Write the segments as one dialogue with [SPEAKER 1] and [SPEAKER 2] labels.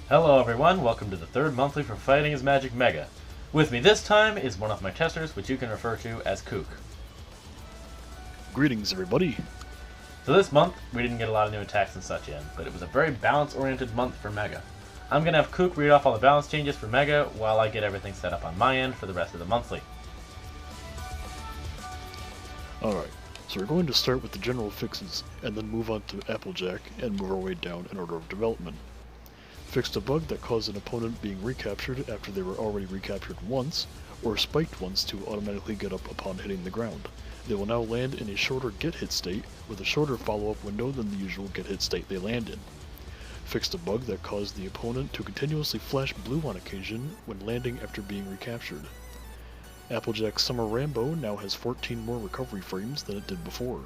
[SPEAKER 1] Hello everyone, welcome to the third monthly for Fighting is Magic Mega. With me this time is one of my testers, which you can refer to as Kook.
[SPEAKER 2] Greetings everybody!
[SPEAKER 1] So this month, we didn't get a lot of new attacks and such in, but it was a very balance-oriented month for Mega. I'm going to have Kook read off all the balance changes for Mega while I get everything set up on my end for the rest of the monthly.
[SPEAKER 2] Alright, so we're going to start with the general fixes, and then move on to Applejack, and move our way down in order of development. Fixed a bug that caused an opponent being recaptured after they were already recaptured once, or spiked once to automatically get up upon hitting the ground. They will now land in a shorter get hit state, with a shorter follow-up window than the usual get hit state they land in. Fixed a bug that caused the opponent to continuously flash blue on occasion when landing after being recaptured. Applejack's Summer Rambo now has 14 more recovery frames than it did before.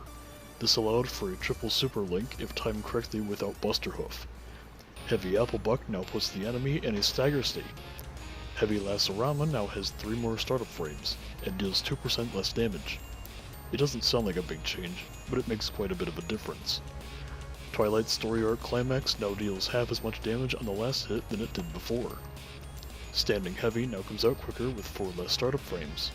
[SPEAKER 2] This allowed for a triple super link if timed correctly without Buster Hoof. Heavy Applebuck now puts the enemy in a stagger state. Heavy Lacerama now has 3 more startup frames, and deals 2% less damage. It doesn't sound like a big change, but it makes quite a bit of a difference. Twilight's Story Arc Climax now deals half as much damage on the last hit than it did before. Standing Heavy now comes out quicker with 4 less startup frames.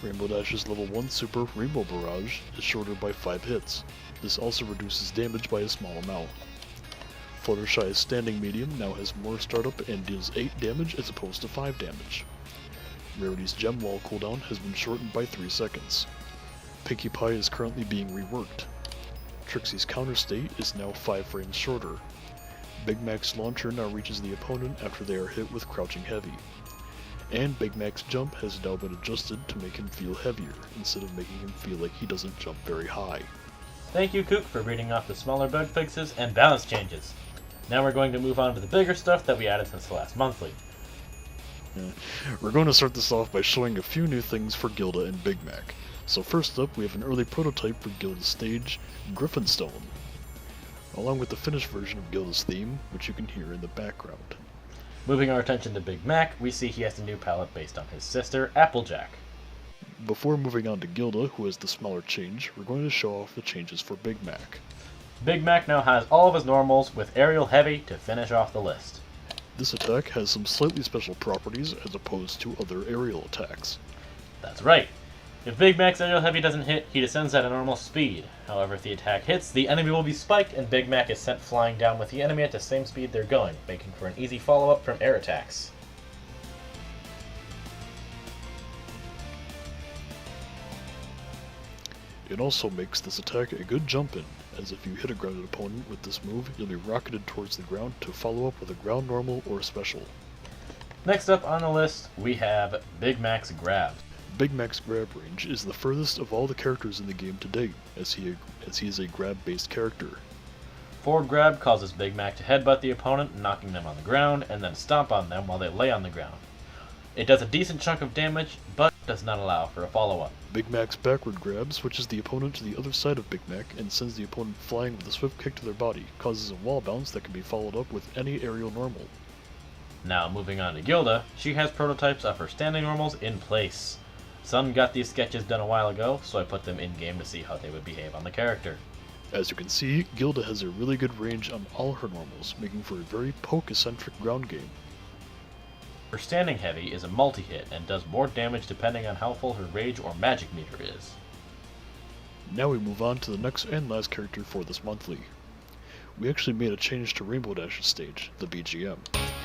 [SPEAKER 2] Rainbow Dash's level 1 super Rainbow Barrage is shorter by 5 hits. This also reduces damage by a small amount. Fluttershy's Standing Medium now has more startup and deals 8 damage as opposed to 5 damage. Rarity's Gem Wall cooldown has been shortened by 3 seconds. Pinkie Pie is currently being reworked. Trixie's counter state is now 5 frames shorter. Big Mac's launcher now reaches the opponent after they are hit with Crouching Heavy. And Big Mac's jump has now been adjusted to make him feel heavier, instead of making him feel like he doesn't jump very high.
[SPEAKER 1] Thank you, Kook, for reading off the smaller bug fixes and balance changes. Now we're going to move on to the bigger stuff that we added since the last monthly.
[SPEAKER 2] We're going to start this off by showing a few new things for Gilda and Big Mac. So first up, we have an early prototype for Gilda's stage, Griffinstone, along with the finished version of Gilda's theme, which you can hear in the background.
[SPEAKER 1] Moving our attention to Big Mac, we see he has a new palette based on his sister, Applejack.
[SPEAKER 2] Before moving on to Gilda, who has the smaller change, we're going to show off the changes for Big Mac.
[SPEAKER 1] Big Mac now has all of his normals with Aerial Heavy to finish off the list.
[SPEAKER 2] This attack has some slightly special properties as opposed to other aerial attacks.
[SPEAKER 1] That's right. If Big Mac's Aerial Heavy doesn't hit, he descends at a normal speed. However, if the attack hits, the enemy will be spiked and Big Mac is sent flying down with the enemy at the same speed they're going, making for an easy follow-up from air attacks.
[SPEAKER 2] It also makes this attack a good jump-in, as if you hit a grounded opponent with this move, you'll be rocketed towards the ground to follow up with a ground normal or special.
[SPEAKER 1] Next up on the list, we have Big Mac's Grab.
[SPEAKER 2] Big Mac's grab range is the furthest of all the characters in the game to date, as he is a grab-based character.
[SPEAKER 1] Forward grab causes Big Mac to headbutt the opponent, knocking them on the ground, and then stomp on them while they lay on the ground. It does a decent chunk of damage, but does not allow for a follow-up.
[SPEAKER 2] Big Mac's backward grab switches the opponent to the other side of Big Mac and sends the opponent flying with a swift kick to their body, causes a wall bounce that can be followed up with any aerial normal.
[SPEAKER 1] Now moving on to Gilda, she has prototypes of her standing normals in place. Sun got these sketches done a while ago, so I put them in-game to see how they would behave on the character.
[SPEAKER 2] As you can see, Gilda has a really good range on all her normals, making for a very poke-eccentric ground game.
[SPEAKER 1] Her Standing Heavy is a multi-hit and does more damage depending on how full her Rage or Magic meter is.
[SPEAKER 2] Now we move on to the next and last character for this monthly. We actually made a change to Rainbow Dash's stage, the BGM.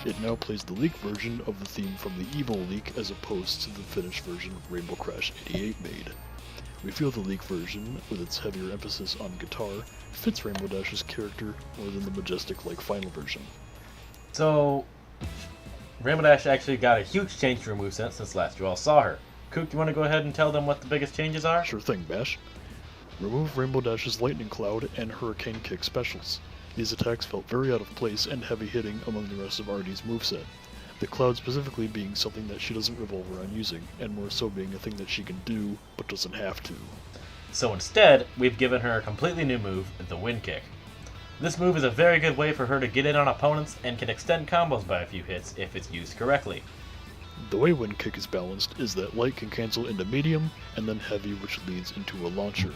[SPEAKER 2] It now plays the leak version of the theme from the Evil leak as opposed to the finished version Rainbow Crash 88 made. We feel the leak version, with its heavier emphasis on guitar, fits Rainbow Dash's character more than the majestic-like final version.
[SPEAKER 1] So, Rainbow Dash actually got a huge change to her moveset since last you all saw her. Kook, do you want to go ahead and tell them what the biggest changes are?
[SPEAKER 2] Sure thing, Bash. Remove Rainbow Dash's Lightning Cloud and Hurricane Kick specials. These attacks felt very out of place and heavy hitting among the rest of Artie's moveset. The Cloud specifically being something that she doesn't revolve around using, and more so being a thing that she can do, but doesn't have to.
[SPEAKER 1] So instead, we've given her a completely new move, the Wind Kick. This move is a very good way for her to get in on opponents and can extend combos by a few hits if it's used correctly.
[SPEAKER 2] The way Wind Kick is balanced is that light can cancel into medium, and then heavy, which leads into a launcher.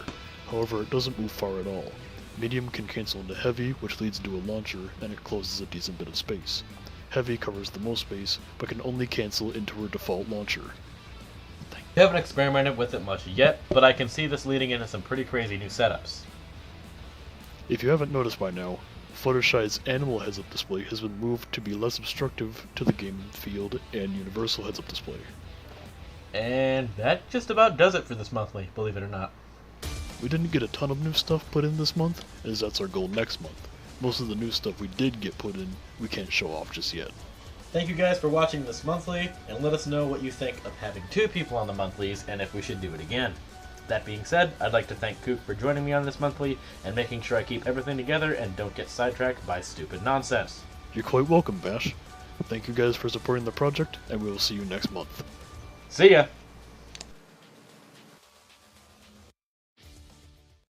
[SPEAKER 2] However, it doesn't move far at all. Medium can cancel into heavy, which leads into a launcher, and it closes a decent bit of space. Heavy covers the most space, but can only cancel into her default launcher.
[SPEAKER 1] I haven't experimented with it much yet, but I can see this leading into some pretty crazy new setups.
[SPEAKER 2] If you haven't noticed by now, Fluttershy's animal heads-up display has been moved to be less obstructive to the game field and universal heads-up display.
[SPEAKER 1] And that just about does it for this monthly, believe it or not.
[SPEAKER 2] We didn't get a ton of new stuff put in this month, as that's our goal next month. Most of the new stuff we did get put in, we can't show off just yet.
[SPEAKER 1] Thank you guys for watching this monthly, and let us know what you think of having 2 people on the monthlies and if we should do it again. That being said, I'd like to thank Kook for joining me on this monthly and making sure I keep everything together and don't get sidetracked by stupid nonsense.
[SPEAKER 2] You're quite welcome, Bash. Thank you guys for supporting the project, and we will see you next month.
[SPEAKER 1] See ya!